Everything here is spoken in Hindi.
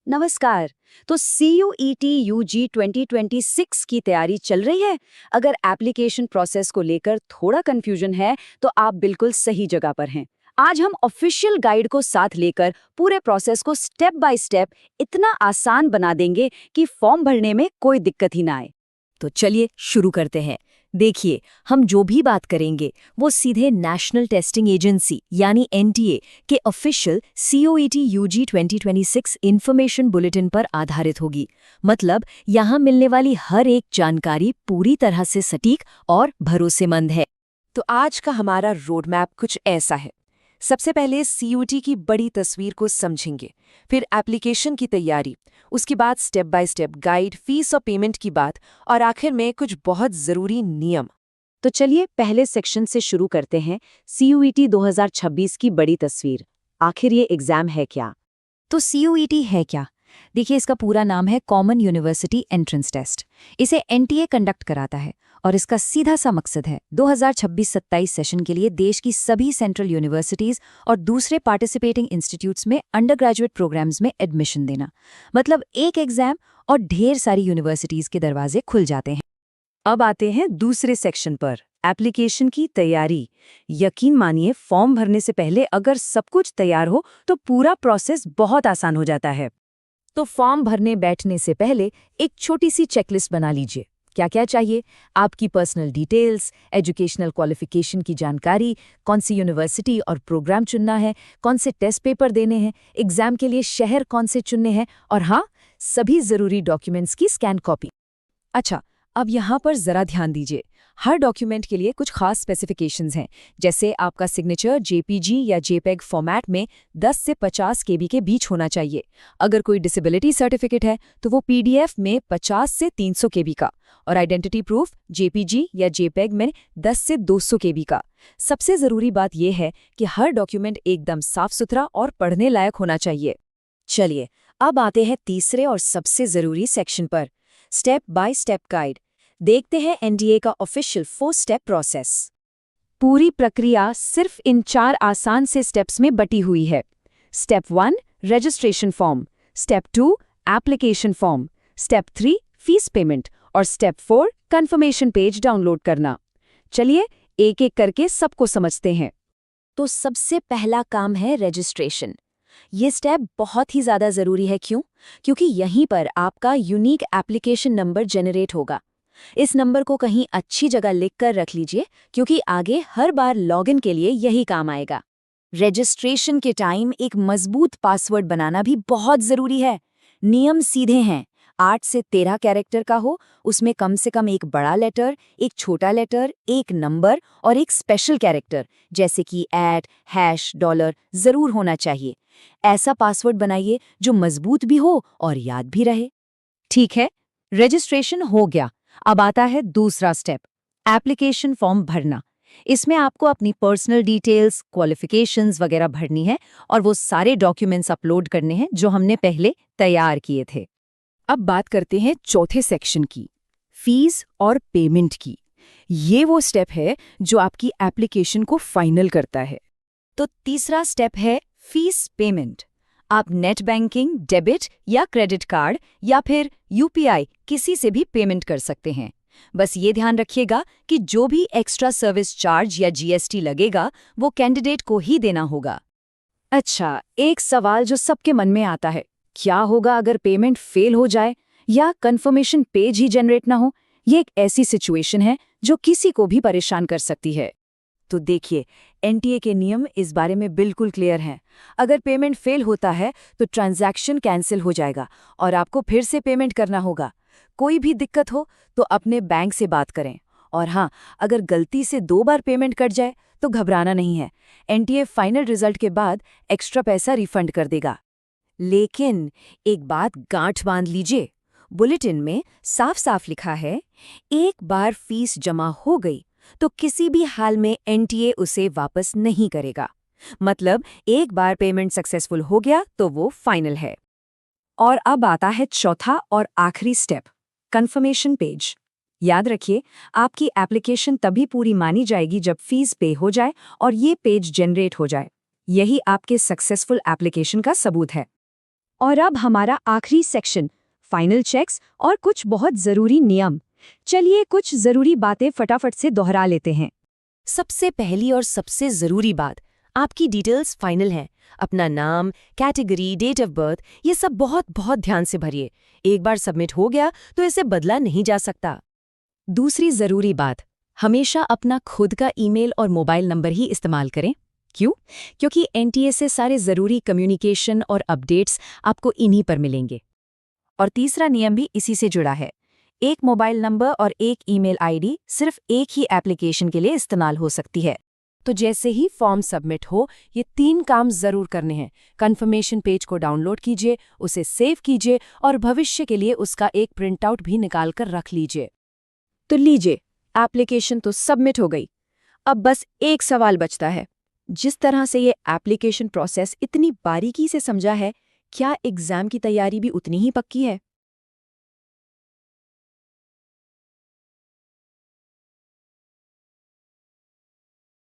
नमस्कार। तो CUET UG 2026 की तैयारी चल रही है। अगर एप्लीकेशन प्रोसेस को लेकर थोड़ा कंफ्यूजन है तो आप बिल्कुल सही जगह पर हैं। आज हम ऑफिशियल गाइड को साथ लेकर पूरे प्रोसेस को स्टेप बाय स्टेप इतना आसान बना देंगे कि फॉर्म भरने में कोई दिक्कत ही ना आए। तो चलिए शुरू करते हैं। देखिए, हम जो भी बात करेंगे वो सीधे नेशनल टेस्टिंग एजेंसी यानी NTA के official COET UG 2026 information bulletin पर आधारित होगी। मतलब यहाँ मिलने वाली हर एक जानकारी पूरी तरह से सटीक और भरोसेमंद है। तो आज का हमारा रोड मैप कुछ ऐसा है। सबसे पहले COT की बड़ी तस्वीर को समझेंगे, फिर एप्लीकेशन की तैयारी, उसके बाद step by step guide, fees और पेमेंट की बात, और आखिर में कुछ बहुत ज़रूरी नियम। तो चलिए पहले सेक्शन से शुरू करते हैं। CUET 2026 की बड़ी तस्वीर। आखिर ये एग्जाम है क्या? तो COET है क्या? देखिए, इसका पूरा नाम है कॉमन यूनिवर्सिटी एंट्रेंस टेस्ट। इसे NTA कंडक्ट कराता है और इसका सीधा सा मकसद है 2026-27 सेशन के लिए देश की सभी सेंट्रल यूनिवर्सिटीज और दूसरे पार्टिसिपेटिंग इंस्टीट्यूट्स में अंडर ग्रेजुएट प्रोग्राम्स में एडमिशन देना। मतलब एक एग्जाम और ढेर सारी यूनिवर्सिटीज के दरवाजे खुल जाते हैं। अब आते हैं दूसरे सेक्शन पर, एप्लीकेशन की तैयारी। यकीन मानिए, फॉर्म भरने से पहले अगर सब कुछ तैयार हो तो पूरा प्रोसेस बहुत आसान हो जाता है। तो फॉर्म भरने बैठने से पहले एक छोटी सी चेकलिस्ट बना लीजिए। क्या क्या चाहिए? आपकी पर्सनल डिटेल्स, एजुकेशनल क्वालिफिकेशन की जानकारी, कौन सी यूनिवर्सिटी और प्रोग्राम चुनना है, कौन से टेस्ट पेपर देने हैं, एग्जाम के लिए शहर कौन से चुनने हैं, और हाँ, सभी ज़रूरी डॉक्यूमेंट्स की स्कैन कॉपी। अच्छा, अब यहाँ पर ज़रा ध्यान दीजिए। हर डॉक्यूमेंट के लिए कुछ खास स्पेसिफिकेशंस हैं, जैसे आपका सिग्नेचर JPG या JPEG फॉर्मेट में 10 से 50 KB के बीच होना चाहिए। अगर कोई डिसेबिलिटी सर्टिफिकेट है तो वो PDF में 50 से 300 KB का, और आइडेंटिटी प्रूफ JPG या JPEG में 10 से 200 KB का। सबसे ज़रूरी बात यह है कि हर डॉक्यूमेंट एकदम साफ सुथरा और पढ़ने लायक होना चाहिए। चलिए अब आते हैं तीसरे और सबसे ज़रूरी सेक्शन पर, स्टेप बाय स्टेप गाइड। देखते हैं NTA का ऑफिशियल 4 स्टेप प्रोसेस। पूरी प्रक्रिया सिर्फ इन 4 आसान से स्टेप्स में बटी हुई है। Step 1 registration form, step 2 application form, step 3 fees payment और स्टेप 4 कंफर्मेशन पेज डाउनलोड करना। चलिए एक एक करके सबको समझते हैं। तो सबसे पहला काम है रजिस्ट्रेशन। ये स्टेप बहुत ही ज़्यादा ज़रूरी है। क्यों? क्योंकि यहीं पर आपका यूनिक एप्लीकेशन नंबर जनरेट होगा। इस नंबर को कहीं अच्छी जगह लिख कर रख लीजिए, क्योंकि आगे हर बार लॉगिन के लिए यही काम आएगा। रजिस्ट्रेशन के टाइम एक मजबूत पासवर्ड बनाना भी बहुत ज़रूरी है। नियम सीधे हैं। 8 से 13 कैरेक्टर का हो, उसमें कम से कम एक बड़ा लेटर, एक छोटा लेटर, एक नंबर और एक स्पेशल कैरेक्टर जैसे कि $, ज़रूर होना चाहिए। ऐसा पासवर्ड बनाइए जो मजबूत भी हो और याद भी रहे। ठीक है, रजिस्ट्रेशन हो गया। अब आता है दूसरा स्टेप, एप्लीकेशन फॉर्म भरना। इसमें आपको अपनी पर्सनल डिटेल्स, क्वालिफिकेशंस वगैरह भरनी है और वो सारे डॉक्यूमेंट्स अपलोड करने हैं जो हमने पहले तैयार किए थे। अब बात करते हैं चौथे सेक्शन की, फीस और पेमेंट की। ये वो स्टेप है जो आपकी एप्लीकेशन को फाइनल करता है। तो तीसरा स्टेप है फीस पेमेंट। आप नेट बैंकिंग, डेबिट या क्रेडिट कार्ड या फिर UPI किसी से भी पेमेंट कर सकते हैं। बस ये ध्यान रखिएगा कि जो भी एक्स्ट्रा सर्विस चार्ज या GST लगेगा वो कैंडिडेट को ही देना होगा। अच्छा, एक सवाल जो सबके मन में आता है, क्या होगा अगर पेमेंट फेल हो जाए या कंफर्मेशन पेज ही जनरेट ना हो? ये एक ऐसी सिचुएशन है जो किसी को भी परेशान कर सकती है। तो देखिए, NTA के नियम इस बारे में बिल्कुल क्लियर हैं। अगर पेमेंट फेल होता है तो ट्रांजैक्शन कैंसिल हो जाएगा और आपको फिर से पेमेंट करना होगा। कोई भी दिक्कत हो तो अपने बैंक से बात करें। और हाँ, अगर गलती से 2 बार पेमेंट कट जाए तो घबराना नहीं है। NTA फाइनल रिजल्ट के बाद एक्स्ट्रा पैसा रिफंड कर देगा। लेकिन एक बात गांठ बांध लीजिए, बुलेटिन में साफ साफ लिखा है, एक बार फीस जमा हो गई तो किसी भी हाल में NTA उसे वापस नहीं करेगा। मतलब एक बार पेमेंट सक्सेसफुल हो गया तो वो फाइनल है। और अब आता है चौथा और आखिरी स्टेप, कंफर्मेशन पेज। याद रखिए, आपकी एप्लीकेशन तभी पूरी मानी जाएगी जब फीस पे हो जाए और ये पेज जनरेट हो जाए। यही आपके सक्सेसफुल एप्लीकेशन का सबूत है। और अब हमारा आखिरी सेक्शन, फाइनल चेक्स और कुछ बहुत ज़रूरी नियम। चलिए कुछ ज़रूरी बातें फटाफट से दोहरा लेते हैं। सबसे पहली और सबसे ज़रूरी बात, आपकी डिटेल्स फाइनल हैं। अपना नाम, कैटेगरी, डेट ऑफ बर्थ, ये सब बहुत बहुत ध्यान से भरिए। एक बार सबमिट हो गया तो इसे बदला नहीं जा सकता। दूसरी ज़रूरी बात, हमेशा अपना खुद का ईमेल और मोबाइल नंबर ही इस्तेमाल करें। क्यों? क्योंकि एनटीए से सारे ज़रूरी कम्युनिकेशन और अपडेट्स आपको इन्हीं पर मिलेंगे। और तीसरा नियम भी इसी से जुड़ा है। एक मोबाइल नंबर और एक ईमेल आईडी सिर्फ एक ही एप्लीकेशन के लिए इस्तेमाल हो सकती है। तो जैसे ही फॉर्म सबमिट हो, ये 3 काम ज़रूर करने हैं। कन्फर्मेशन पेज को डाउनलोड कीजिए, उसे सेव कीजिए और भविष्य के लिए उसका एक प्रिंटआउट भी निकाल कर रख लीजिए। तो लीजिए, एप्लीकेशन तो सबमिट हो गई। अब बस एक सवाल बचता है। जिस तरह से ये एप्लीकेशन प्रोसेस इतनी बारीकी से समझा है, क्या एग्जाम की तैयारी भी उतनी ही पक्की है?